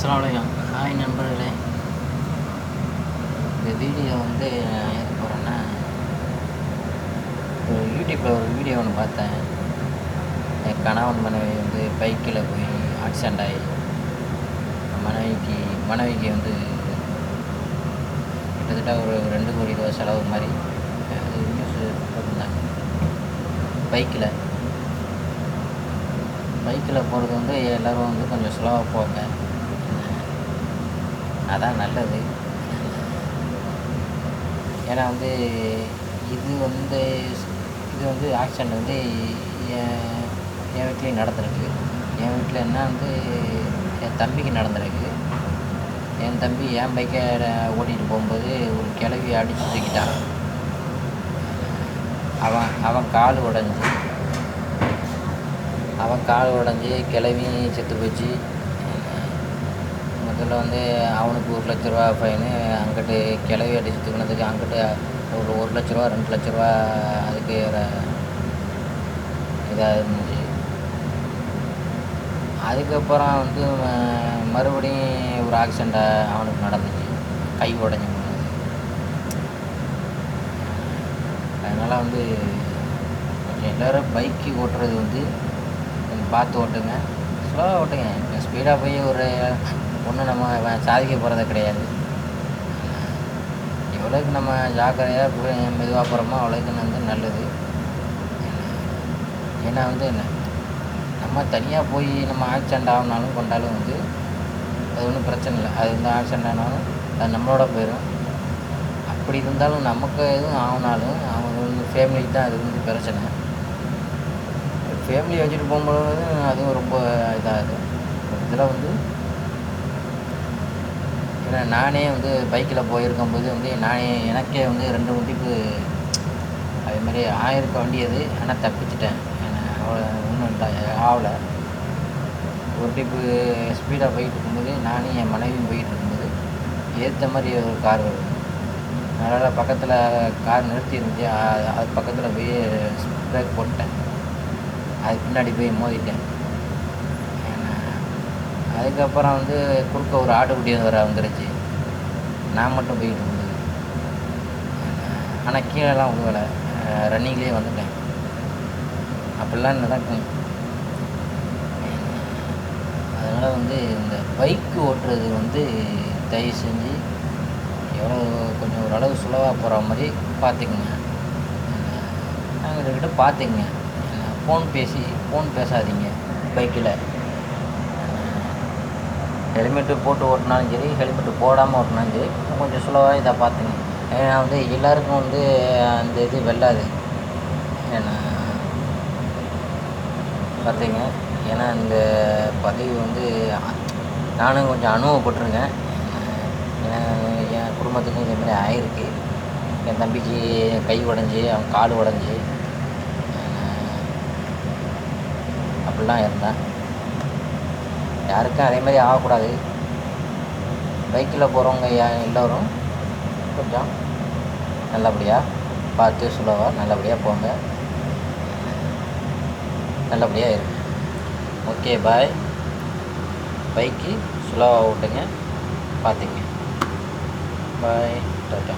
அஸ்ஸலாமு அலைக்கும். ஹாய் நண்பர்களே, இந்த வீடியோ வந்து நான் எதுக்கு போகிறேன்னா, ஒரு யூடியூப்பில் ஒரு வீடியோ ஒன்று பார்த்தேன். என் கணவன் மனைவி வந்து பைக்கில் போய் ஆக்சிடெண்ட் ஆகி மனைவிக்கு வந்து கிட்டத்தட்ட ஒரு 2 கோடி ரூபா செலவு மாதிரி அது நியூஸ் போட்டிருந்தாங்க. பைக்கில் போகிறது வந்து எல்லோரும் வந்து கொஞ்சம் ஸ்லோவாக போங்க, அதான் நல்லது. ஏன்னா வந்து இது வந்து ஆக்சிடெண்ட் வந்து என் வீட்லேயும் நடந்திருக்கு. என் வீட்டில் என்ன வந்து என் தம்பிக்கு நடந்திருக்கு. என் தம்பி என் பைக்கை ஓட்டிகிட்டு போகும்போது ஒரு கிழவி அடித்து தூக்கிட்டான். அவன் கால் உடஞ்சி கிழவி செத்து போச்சு. முதல்ல வந்து அவனுக்கு 1,00,000 ரூபா ஃபைனு, அங்கிட்டு கிளவி அடிச்சு தூக்கினதுக்கு அங்கிட்டு ஒரு 1,00,000 ரூபா 2,00,000 ரூபா அதுக்கு இதாக இருந்துச்சு. அதுக்கப்புறம் வந்து மறுபடியும் ஒரு ஆக்சிடெண்ட் அவனுக்கு நடந்துச்சு, கை உடஞ்சி போனது. அதனால் வந்து கொஞ்சம் எல்லோரும் பைக்கு ஓட்டுறது வந்து கொஞ்சம் பார்த்து ஓட்டுங்க, ஸ்லோவாக ஓட்டுங்க. ஸ்பீடாக போய் ஒன்றும் நம்ம சாதிக்க போகிறது கிடையாது. எவ்வளோக்கு நம்ம ஜாக்கிரதையாக மெதுவாக போகிறோமோ அவ்வளோக்கு வந்து நல்லது. ஏன்னா வந்து நம்ம தனியாக போய் நம்ம ஆக்சிடெண்ட் ஆகினாலும் கொண்டாலும் வந்து அது ஒன்றும் பிரச்சனை இல்லை. அது வந்து ஆக்சிடெண்ட் ஆனாலும் அது நம்மளோட போயிடும். அப்படி இருந்தாலும் நமக்கு எதுவும் ஆகினாலும் அவங்க வந்து ஃபேமிலிக்கு தான் அது வந்து பிரச்சனை. ஃபேமிலி வச்சுட்டு போகும்போது அதுவும் ரொம்ப இதாகுது. இதில் வந்து ஏன்னா நானே வந்து பைக்கில் போயிருக்கும்போது வந்து எனக்கே வந்து 2 வண்டிக்கு அதுமாதிரி ஆயிருக்க வேண்டியது. ஆனால் தப்பிச்சிட்டேன். அவ்வளோ ஒன்றும் ஆகலை. ஒரு ட்ரிப்பு ஸ்பீடாக போயிட்டு இருக்கும்போது நானும் என் மனைவியும் போயிட்டு இருக்கும்போது ஏற்ற மாதிரி ஒரு கார் வருது. அதனால் பக்கத்தில் கார் நிறுத்தி இருந்துச்சு. அது பக்கத்தில் போய் பிரேக் போட்டேன். அதுக்கு பின்னாடி போய் மோதிட்டேன். அதுக்கப்புறம் வந்து குறுக்க ஒரு ஆட்டுக்குட்டி வந்துருச்சு. நான் மட்டும் போயிட்டு இருந்தது. ஆனால் கீழெல்லாம் விழுவலை, ரன்னிங்லேயே வந்துட்டேன். அப்படிலாம் நடக்கும். அதனால் வந்து இந்த பைக்கு ஓட்டுறது வந்து தயவு செஞ்சு கொஞ்சம் ஓரளவு சுலவாக போகிற மாதிரி பார்த்துக்குங்க. அவங்கக்கிட்ட பார்த்துக்குங்க. ஃபோன் பேசாதீங்க பைக்கில். ஹெல்மெட்டு போட்டு ஓட்டினாலும் சரி, ஹெல்மெட்டு போடாமல் ஓட்டினாலும் சரி, கொஞ்சம் ஸ்லோவாக இதை பார்த்துங்க. ஏன்னா வந்து எல்லாருக்கும் வந்து அந்த இது வெல்லாது. ஏன்னா பார்த்துங்க. ஏன்னா இந்த பதிவு வந்து நானும் கொஞ்சம் அனுபவப்பட்டிருக்கேன். ஏன்னா என் குடும்பத்துக்கும் இதேமாதிரி ஆயிருக்கு. என் தம்பிக்கு கை உடஞ்சி, அவன் கால் உடஞ்சி அப்படிலாம் இருந்தேன். யாருக்கும் அதே மாதிரி ஆகக்கூடாது. பைக்கில் போகிறவங்க எல்லோரும் கொஞ்சம் நல்லபடியாக பார்த்து ஸ்லோவாக நல்லபடியாக போங்க, நல்லபடியாக இருக்கு. ஓகே, பாய். பைக்கு ஸ்லோவாக ஓட்டுங்க, பார்த்துங்க. பாய், டாட்டா.